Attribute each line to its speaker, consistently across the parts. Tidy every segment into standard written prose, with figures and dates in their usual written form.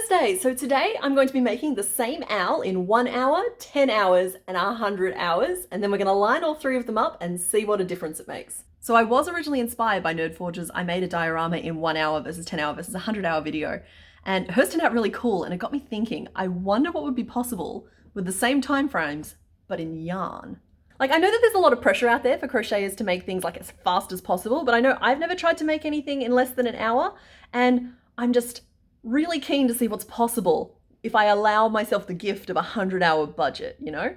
Speaker 1: Thursday. So today I'm going to be making the same owl in 1 hour, 10 hours, and 100 hours. And then we're gonna line all three of them up and see what a difference it makes. So I was originally inspired by Nerdforge's I made a diorama in 1 hour versus 10 hour versus 100 hour video. And hers turned out really cool, and it got me thinking, I wonder what would be possible with the same time frames, but in yarn. Like, I know that there's a lot of pressure out there for crocheters to make things like as fast as possible, but I know I've never tried to make anything in less than an hour, and I'm just really keen to see what's possible if I allow myself the gift of a 100-hour budget, you know?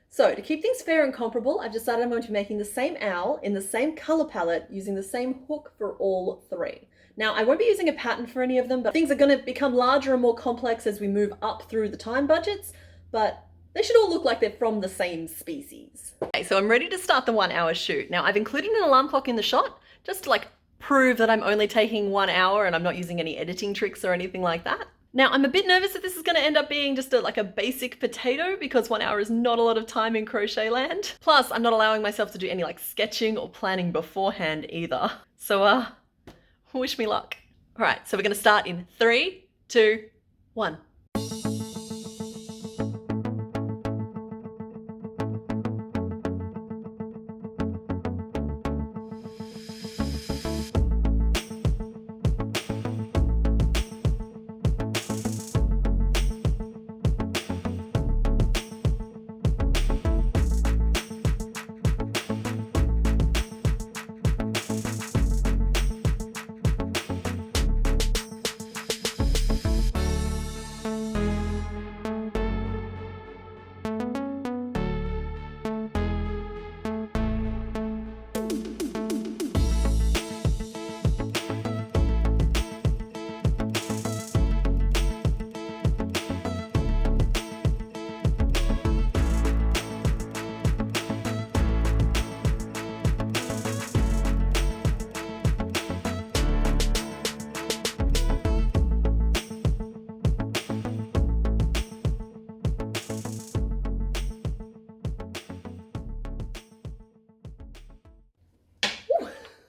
Speaker 1: So to keep things fair and comparable, I've decided I'm going to be making the same owl in the same color palette using the same hook for all three. Now, I won't be using a pattern for any of them, but things are going to become larger and more complex as we move up through the time budgets, but they should all look like they're from the same species. Okay, so I'm ready to start the 1 hour shoot. Now, I've included an alarm clock in the shot just to like prove that I'm only taking 1 hour and I'm not using any editing tricks or anything like that. Now, I'm a bit nervous that this is going to end up being just like a basic potato because 1 hour is not a lot of time in crochet land. Plus, I'm not allowing myself to do any like sketching or planning beforehand either. So, wish me luck. All right, so we're going to start in 3, 2, 1.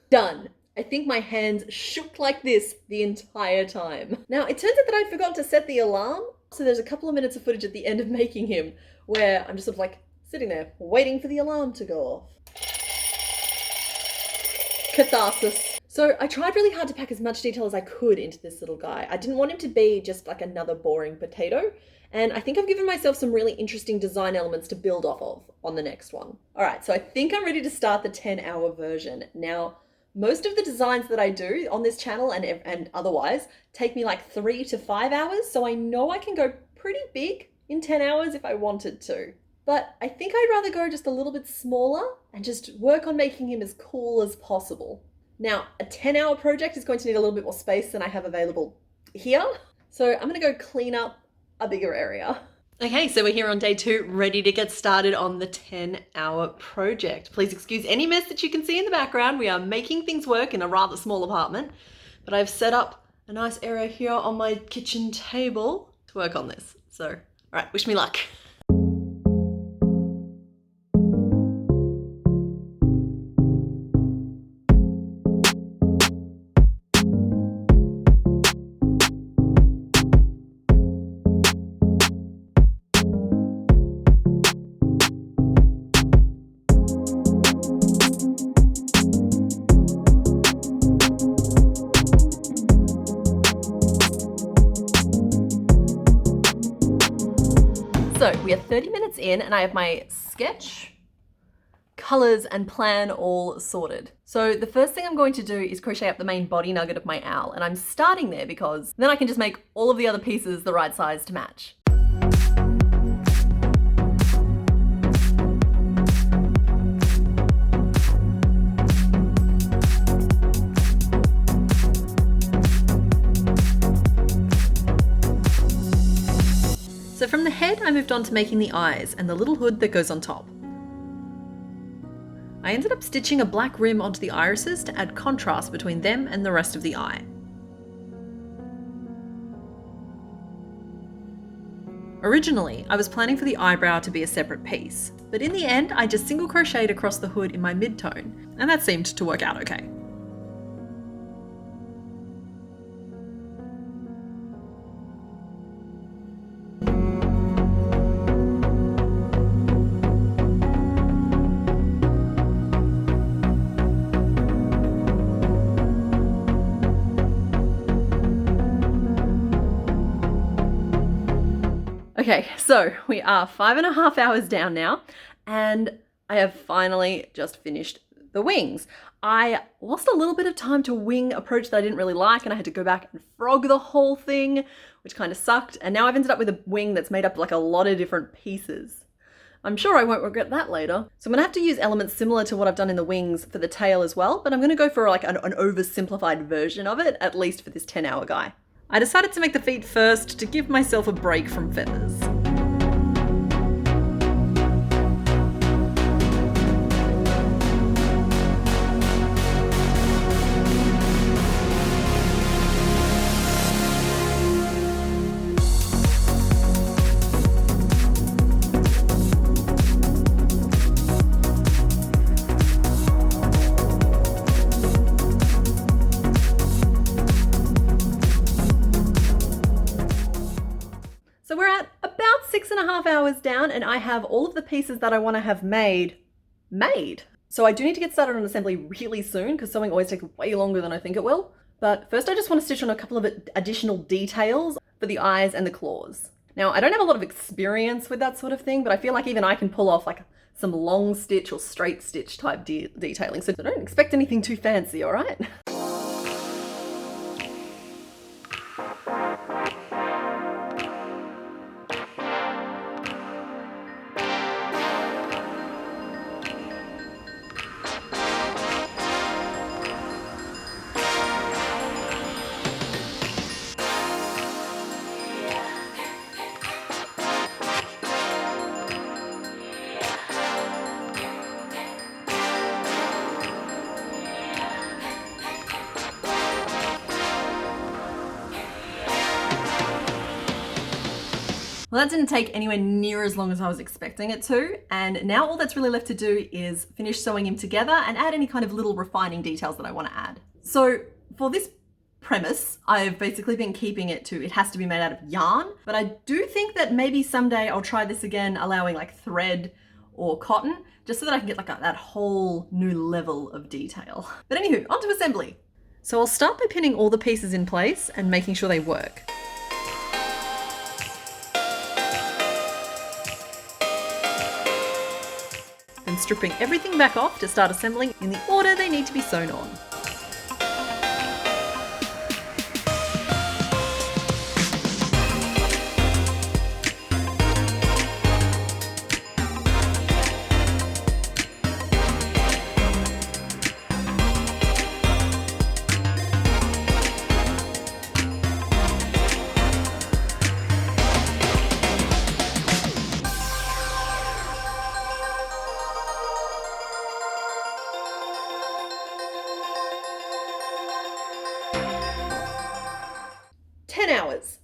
Speaker 1: Done. I think my hands shook like this the entire time. Now, it turns out that I forgot to set the alarm, so there's a couple of minutes of footage at the end of making him where I'm just sort of like sitting there waiting for the alarm to go off. Catharsis. So I tried really hard to pack as much detail as I could into this little guy. I didn't want him to be just like another boring potato, and I think I've given myself some really interesting design elements to build off of on the next one. All right, so I think I'm ready to start the 10-hour version. Now, most of the designs that I do on this channel and otherwise take me like 3 to 5 hours, so I know I can go pretty big in 10 hours if I wanted to. But I think I'd rather go just a little bit smaller and just work on making him as cool as possible. Now, a 10-hour project is going to need a little bit more space than I have available here, so I'm gonna go clean up a bigger area. Okay, so we're here on day 2, ready to get started on the 10-hour project. Please excuse any mess that you can see in the background. We are making things work in a rather small apartment, but I've set up a nice area here on my kitchen table to work on this. So, all right, wish me luck. So we are 30 minutes in and I have my sketch, colors and plan all sorted. So the first thing I'm going to do is crochet up the main body nugget of my owl, and I'm starting there because then I can just make all of the other pieces the right size to match. So from the head, I moved on to making the eyes and the little hood that goes on top. I ended up stitching a black rim onto the irises to add contrast between them and the rest of the eye. Originally, I was planning for the eyebrow to be a separate piece, but in the end, I just single crocheted across the hood in my mid-tone, and that seemed to work out okay. Okay, so we are 5.5 hours down now, and I have finally just finished the wings. I lost a little bit of time to wing a approach that I didn't really like, and I had to go back and frog the whole thing, which kind of sucked. And now I've ended up with a wing that's made up of like a lot of different pieces. I'm sure I won't regret that later. So I'm gonna have to use elements similar to what I've done in the wings for the tail as well, but I'm gonna go for like an oversimplified version of it, at least for this 10-hour guy. I decided to make the feet first to give myself a break from feathers. So we're at about 6.5 hours down, and I have all of the pieces that I want to have made. So I do need to get started on assembly really soon because sewing always takes way longer than I think it will. But first I just want to stitch on a couple of additional details for the eyes and the claws. Now I don't have a lot of experience with that sort of thing, but I feel like even I can pull off like some long stitch or straight stitch type detailing. So don't expect anything too fancy, all right? Well, that didn't take anywhere near as long as I was expecting it to, and now all that's really left to do is finish sewing him together and add any kind of little refining details that I want to add. So for this premise, I've basically been keeping it to, it has to be made out of yarn, but I do think that maybe someday I'll try this again, allowing like thread or cotton, just so that I can get like that whole new level of detail. But anywho, on to assembly. So I'll start by pinning all the pieces in place and making sure they work. Then stripping everything back off to start assembling in the order they need to be sewn on. Hours.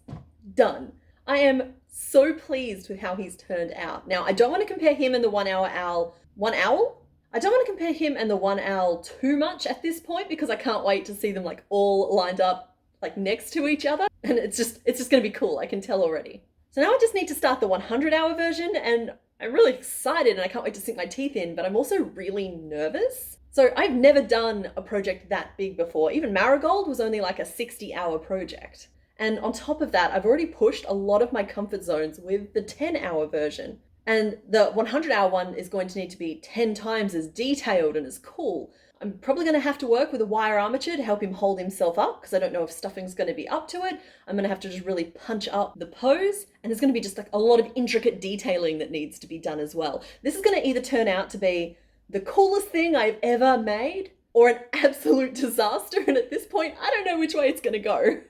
Speaker 1: Done. I am so pleased with how he's turned out. Now, I don't want to compare him and the 1 hour owl. I don't want to compare him and the 1 owl too much at this point because I can't wait to see them like all lined up like next to each other. And it's just going to be cool. I can tell already. So now I just need to start the 100-hour version, and I'm really excited and I can't wait to sink my teeth in, but I'm also really nervous. So I've never done a project that big before. Even Marigold was only like a 60-hour project. And on top of that, I've already pushed a lot of my comfort zones with the 10-hour version. And the 100-hour one is going to need to be 10 times as detailed and as cool. I'm probably going to have to work with a wire armature to help him hold himself up because I don't know if stuffing's going to be up to it. I'm going to have to just really punch up the pose, and there's going to be just like a lot of intricate detailing that needs to be done as well. This is going to either turn out to be the coolest thing I've ever made or an absolute disaster, and at this point, I don't know which way it's going to go.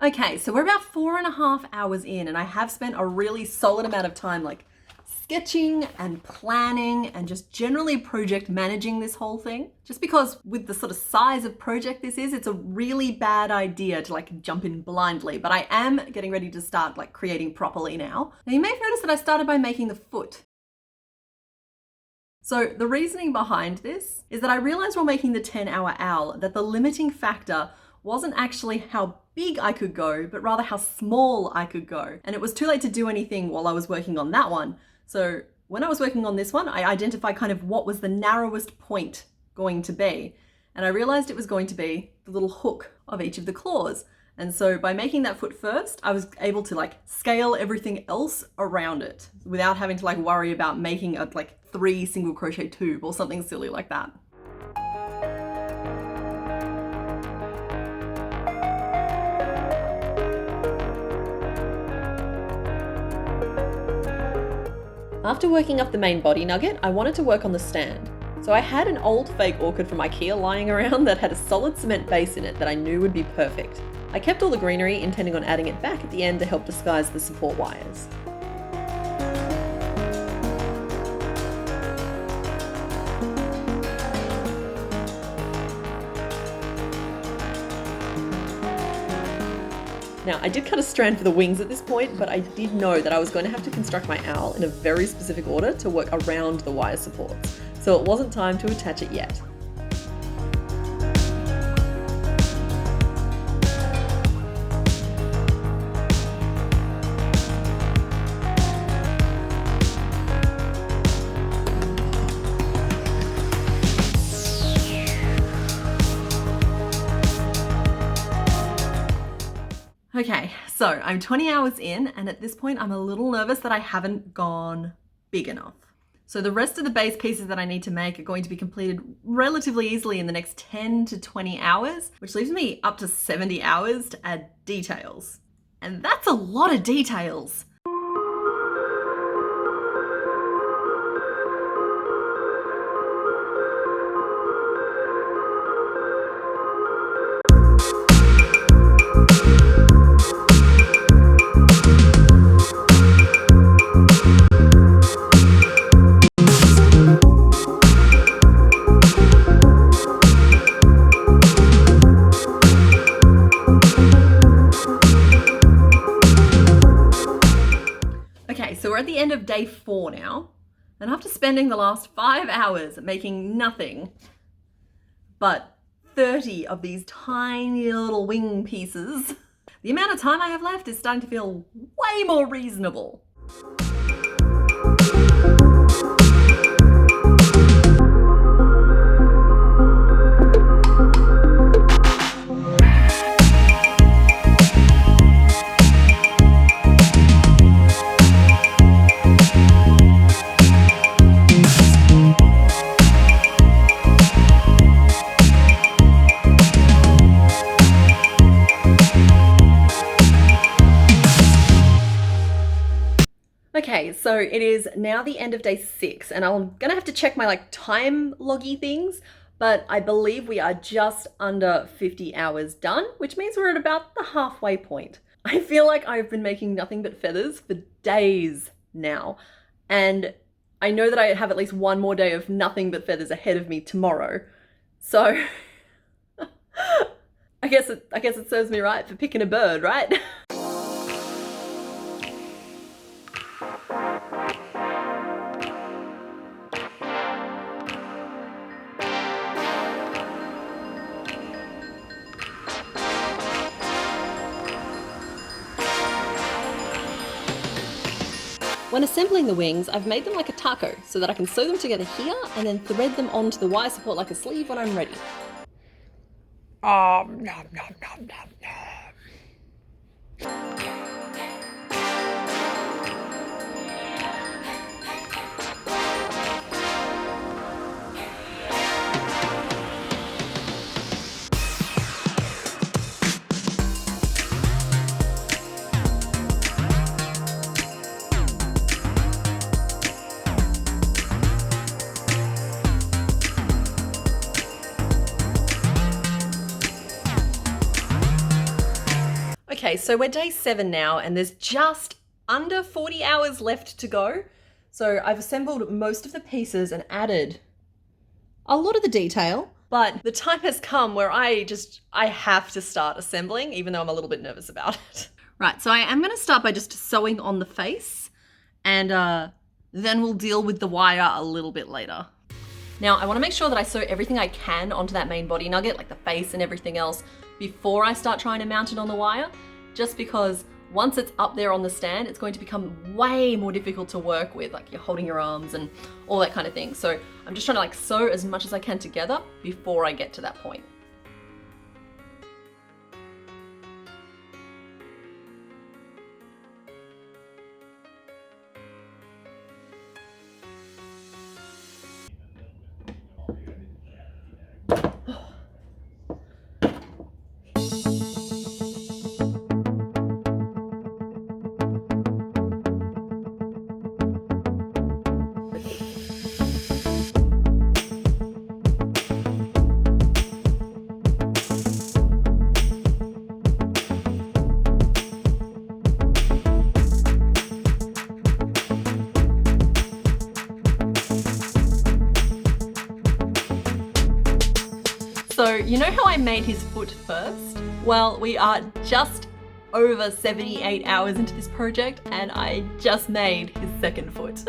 Speaker 1: Okay, so we're about 4.5 hours in, and I have spent a really solid amount of time like sketching and planning and just generally project managing this whole thing. Just because with the sort of size of project this is, it's a really bad idea to like jump in blindly, but I am getting ready to start like creating properly now. Now you may have noticed that I started by making the foot. So the reasoning behind this is that I realized while making the 10-hour owl that the limiting factor wasn't actually how big I could go, but rather how small I could go. And it was too late to do anything while I was working on that one. So when I was working on this one, I identified kind of what was the narrowest point going to be. And I realized it was going to be the little hook of each of the claws. And so by making that foot first, I was able to like scale everything else around it without having to like worry about making a like 3 single crochet tube or something silly like that. After working up the main body nugget, I wanted to work on the stand. So I had an old fake orchid from IKEA lying around that had a solid cement base in it that I knew would be perfect. I kept all the greenery, intending on adding it back at the end to help disguise the support wires. Now, I did cut a strand for the wings at this point, but I did know that I was going to have to construct my owl in a very specific order to work around the wire supports, so it wasn't time to attach it yet. Okay, so I'm 20 hours in, and at this point I'm a little nervous that I haven't gone big enough. So the rest of the base pieces that I need to make are going to be completed relatively easily in the next 10 to 20 hours, which leaves me up to 70 hours to add details. And that's a lot of details. So we're at the end of day 4 now, and after spending the last 5 hours making nothing but 30 of these tiny little wing pieces, the amount of time I have left is starting to feel way more reasonable. Okay, so it is now the end of day 6, and I'm gonna have to check my like time loggy things, but I believe we are just under 50 hours done, which means we're at about the halfway point. I feel like I've been making nothing but feathers for days now, and I know that I have at least one more day of nothing but feathers ahead of me tomorrow. So I guess it serves me right for picking a bird, right? When assembling the wings, I've made them like a taco so that I can sew them together here and then thread them onto the wire support like a sleeve when I'm ready.
Speaker 2: Nom, nom, nom, nom, nom.
Speaker 1: Okay, so we're day 7 now, and there's just under 40 hours left to go. So I've assembled most of the pieces and added a lot of the detail, but the time has come where I have to start assembling, even though I'm a little bit nervous about it. Right, so I am going to start by just sewing on the face, and then we'll deal with the wire a little bit later. Now, I want to make sure that I sew everything I can onto that main body nugget, like the face and everything else, before I start trying to mount it on the wire, just because once it's up there on the stand, it's going to become way more difficult to work with, like you're holding your arms and all that kind of thing. So I'm just trying to like sew as much as I can together before I get to that point. So you know how I made his foot first? Well, we are just over 78 hours into this project and I just made his second foot.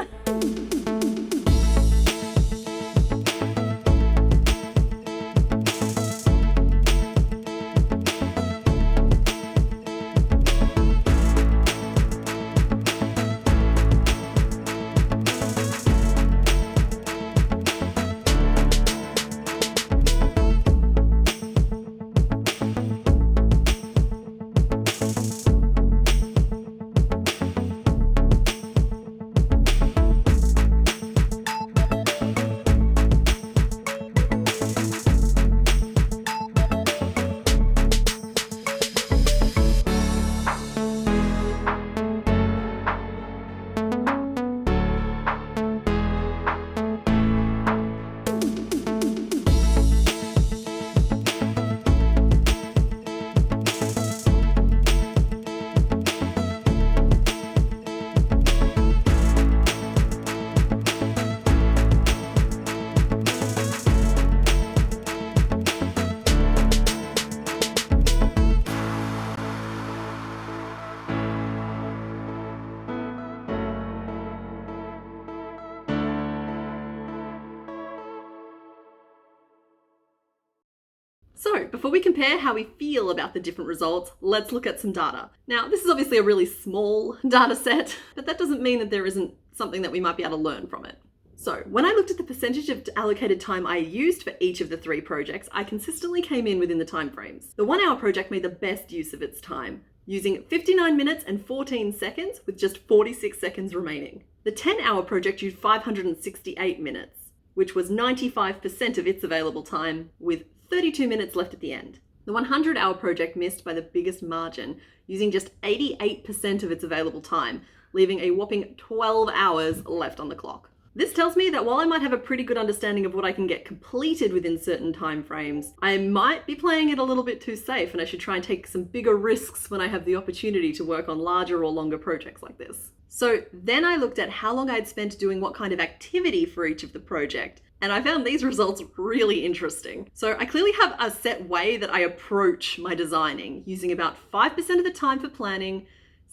Speaker 1: So before we compare how we feel about the different results, let's look at some data. Now, this is obviously a really small data set, but that doesn't mean that there isn't something that we might be able to learn from it. So when I looked at the percentage of allocated time I used for each of the 3 projects, I consistently came in within the timeframes. The 1 hour project made the best use of its time, using 59 minutes and 14 seconds with just 46 seconds remaining. The 10-hour project used 568 minutes, which was 95% of its available time, with 32 minutes left at the end. The 100-hour project missed by the biggest margin, using just 88% of its available time, leaving a whopping 12 hours left on the clock. This tells me that while I might have a pretty good understanding of what I can get completed within certain time frames, I might be playing it a little bit too safe and I should try and take some bigger risks when I have the opportunity to work on larger or longer projects like this. So then I looked at how long I'd spent doing what kind of activity for each of the project, and I found these results really interesting. So I clearly have a set way that I approach my designing, using about 5% of the time for planning,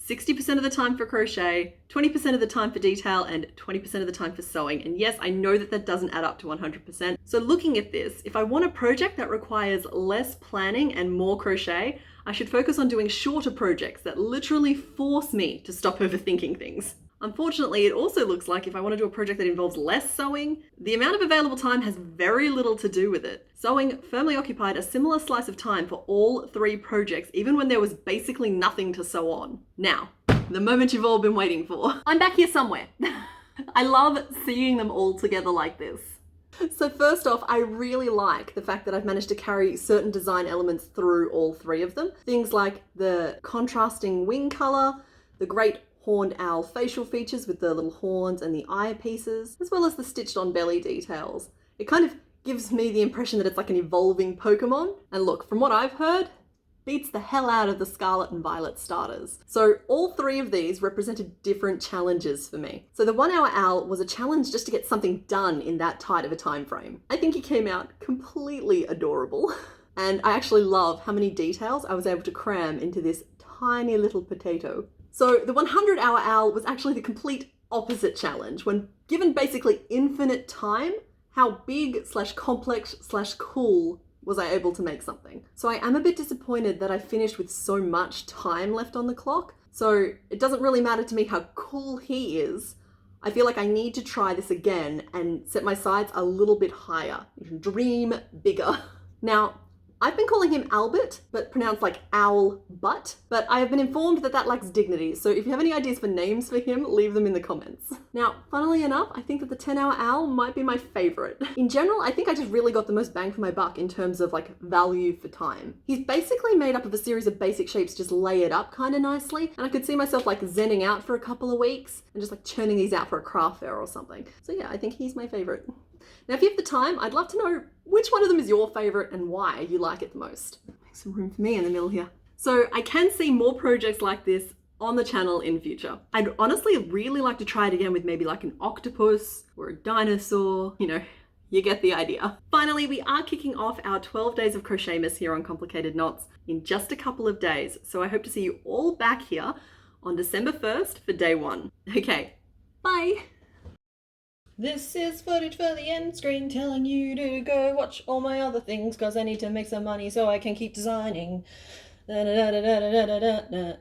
Speaker 1: 60% of the time for crochet, 20% of the time for detail, and 20% of the time for sewing. And yes, I know that that doesn't add up to 100%. So looking at this, if I want a project that requires less planning and more crochet, I should focus on doing shorter projects that literally force me to stop overthinking things. Unfortunately, it also looks like if I want to do a project that involves less sewing, the amount of available time has very little to do with it. Sewing firmly occupied a similar slice of time for all 3 projects, even when there was basically nothing to sew on. Now, the moment you've all been waiting for. I'm back here somewhere. I love seeing them all together like this. So first off, I really like the fact that I've managed to carry certain design elements through all 3 of them. Things like the contrasting wing color, the great horned owl facial features with the little horns and the eye pieces, as well as the stitched on belly details. It kind of gives me the impression that it's like an evolving Pokemon. And look, from what I've heard, beats the hell out of the Scarlet and Violet starters. So all three of these represented different challenges for me. So the 1 hour owl was a challenge just to get something done in that tight of a time frame. I think he came out completely adorable. And I actually love how many details I was able to cram into this tiny little potato. So the 100 hour owl was actually the complete opposite challenge. When given basically infinite time, how big / complex / cool was I able to make something? So I am a bit disappointed that I finished with so much time left on the clock. So it doesn't really matter to me how cool he is. I feel like I need to try this again and set my sights a little bit higher. You can dream bigger. Now, I've been calling him Albert, but pronounced like owl butt, but I have been informed that that lacks dignity, so if you have any ideas for names for him, leave them in the comments. Now, funnily enough, I think that the 10-hour owl might be my favorite. In general, I think I just really got the most bang for my buck in terms of like value for time. He's basically made up of a series of basic shapes just layered up kind of nicely, and I could see myself like zenning out for a couple of weeks and just like churning these out for a craft fair or something. So yeah, I think he's my favorite. Now, if you have the time, I'd love to know which one of them is your favorite and why you like it the most. Make some room for me in the middle here. So I can see more projects like this on the channel in future. I'd honestly really like to try it again with maybe like an octopus or a dinosaur, you know, you get the idea. Finally, we are kicking off our 12 days of Crochetmas here on Complicated Knots in just a couple of days. So I hope to see you all back here on December 1st for day 1. Okay, bye.
Speaker 2: This is footage for the end screen telling you to go watch all my other things because I need to make some money so I can keep designing. Da, da, da, da, da, da, da, da.